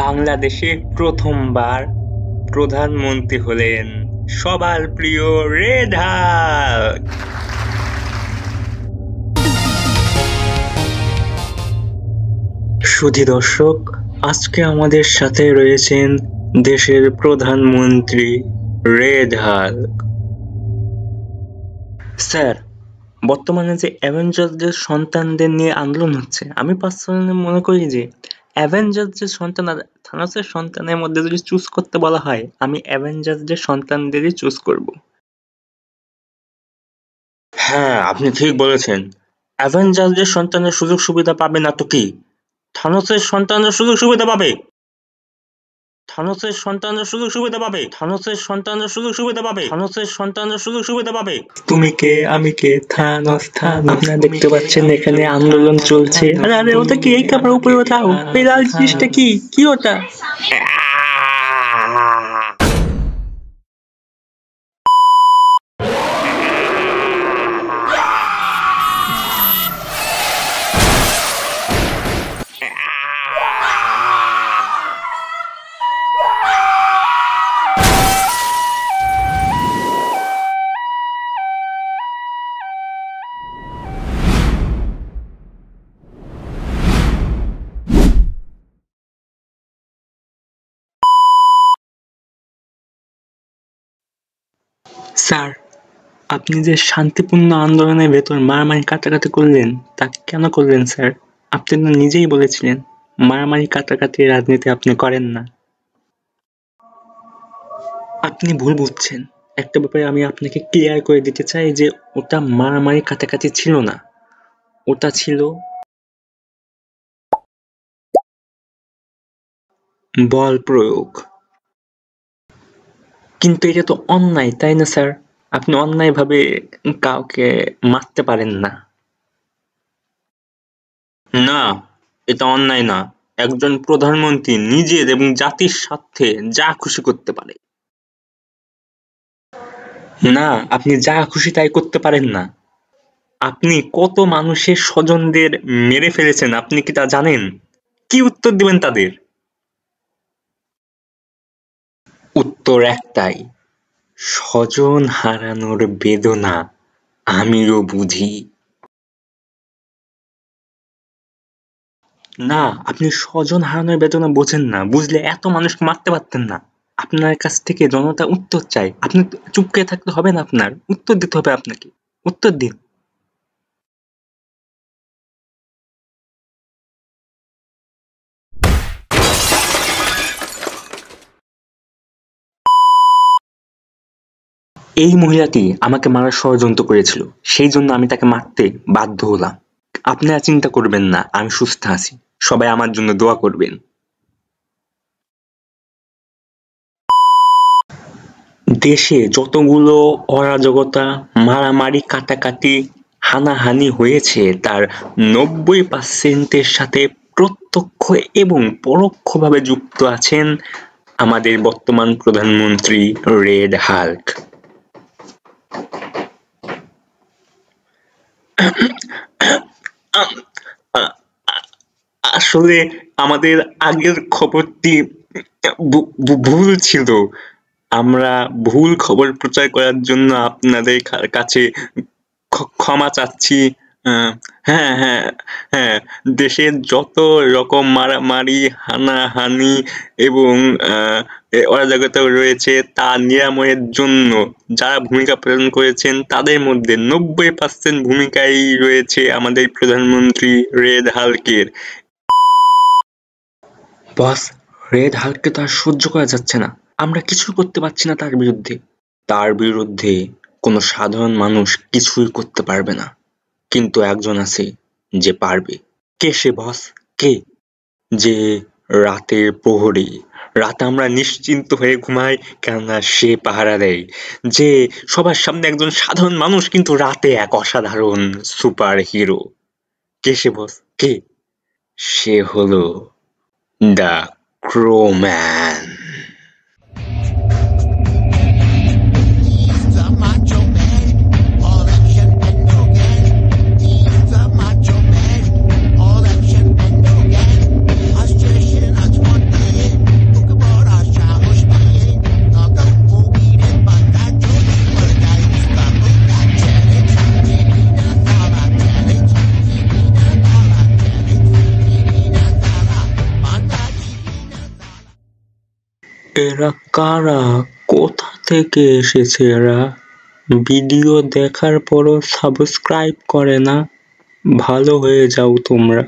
বাংলাদেশে প্রথমবার প্রধানমন্ত্রী হলেন সবার প্রিয় রেড হাল্ক। সুধী দর্শক, আজকে আমাদের সাথে রয়েছেন দেশের প্রধানমন্ত্রী রেড হাল্ক। স্যার, বর্তমানে যে অ্যাভেঞ্জারদের সন্তানদের নিয়ে আন্দোলন হচ্ছে, আমি পার্সোনালি মনে করি যে অ্যাভেঞ্জারদের সন্তান আর থানোসের সন্তানের মধ্যে যদি চুজ করতে বলা হয়, আমি অ্যাভেঞ্জারদের সন্তানদেরই চুজ করব। হ্যাঁ, আপনি ঠিক বলেছেন। অ্যাভেঞ্জারদের সন্তানের সুযোগ সুবিধা পাবে না তো কি, থানোসের সন্তানরা সুযোগ সুবিধা পাবে। থানোসের সন্তানরা সুযোগ সুবিধা পাবে। থানোসের সন্তানরা সুযোগ সুবিধা পাবে। থানোসের সন্তানরা সুযোগ সুবিধা পাবে। তুমি কে, আমি কে, থানোস থানোস। আপনারা দেখতে পাচ্ছেন এখানে আন্দোলন চলছে। আরে আরে, ওটা কি? এই কাপড় উপরে ওঠাও। এই লাল জিনিসটা কি? কি ওটা? স্যার, আপনি যে শান্তিপূর্ণ আন্দোলনের ভেতর মারামারি কাটাকাটি করলেন, তা কেন করলেন স্যার? আপনি তো নিজেই বলেছিলেন মারামারি কাটাকাটি রাজনীতি আপনি করেন না। আপনি ভুল বুঝছেন। একটা ব্যাপারে আমি আপনাকে ক্লিয়ার করে দিতে চাই যে ওটা মারামারি কাটাকাটি ছিল না, ওটা ছিল বল প্রয়োগ। কিন্তু এটা তো অন্যায়, তাই না স্যার? আপনি অন্যায়ভাবে কাউকে মারতে পারেন না। না, এটা অন্যায় না। একজন প্রধানমন্ত্রী নিজের এবং জাতির স্বার্থে যা খুশি করতে পারে। না, আপনি যা খুশি তাই করতে পারেন না। আপনি কত মানুষের স্বজনদের মেরে ফেলেছেন, আপনি কি তা জানেন? কি উত্তর দিবেন তাদের? উত্তর একটাই, স্বজন হারানোর বেদনা আমিও বুঝি। না, আপনি স্বজন হারানোর বেদনা বোঝেন না। বুঝলে এত মানুষকে মারতে পারতেন না। আপনার কাছ থেকে জনতা উত্তর চায়। আপনি চুপ করে থাকতে হবে না, আপনার উত্তর দিতে হবে। আপনাকে উত্তর দিন। এই মহিলাটি আমাকে মারার ষড়যন্ত্র করেছিল, সেই জন্য আমি তাকে মারতে বাধ্য হলাম। আপনারা চিন্তা করবেন না, আমি সুস্থ আছি। সবাই আমার জন্য দোয়া করবেন। দেশে যতগুলো অরাজকতা, মারামারি, কাটাকাটি, হানাহানি হয়েছে তার ৯০%-এর সাথে প্রত্যক্ষ এবং পরোক্ষভাবে যুক্ত আছেন আমাদের বর্তমান প্রধানমন্ত্রী রেড হাল্ক। আসলে আমাদের আগের খবরটি ভুল ছিল। আমরা ভুল খবর প্রচার করার জন্য আপনাদের কাছে ক্ষমা চাচ্ছি। হ্যাঁ হ্যাঁ হ্যাঁ, দেশের যত রকম মারামারি, হানাহানি এবং অরাজকতা রয়েছে তা নিরাময়ের জন্য যারা ভূমিকা পালন করেছেন তাদের মধ্যে ৯০% ভূমিকাই রয়েছে আমাদের প্রধানমন্ত্রী রেড হাল্কের। বস, রেড হাল্ককে তো আর সহ্য করা যাচ্ছে না। আমরা কিছু করতে পারছি না তার বিরুদ্ধে। তার বিরুদ্ধে কোনো সাধারণ মানুষ কিছুই করতে পারবে না, কিন্তু একজন আছে যে পারবে। কে সে বস? কে? যে রাতের প্রহরী, রাতে আমরা নিশ্চিন্ত হয়ে ঘুমাই কেননা সে পাহারা দেয়। যে সবার সামনে একজন সাধারণ মানুষ, কিন্তু রাতে এক অসাধারণ সুপার হিরো। কে সে বস? কে? সে হলো দ্য ক্রোম্যান। এরা কারা? কোথা থেকে এসেছে এরা? ভিডিও দেখার পরও সাবস্ক্রাইব করে না? ভালো হয়ে যাও তোমরা।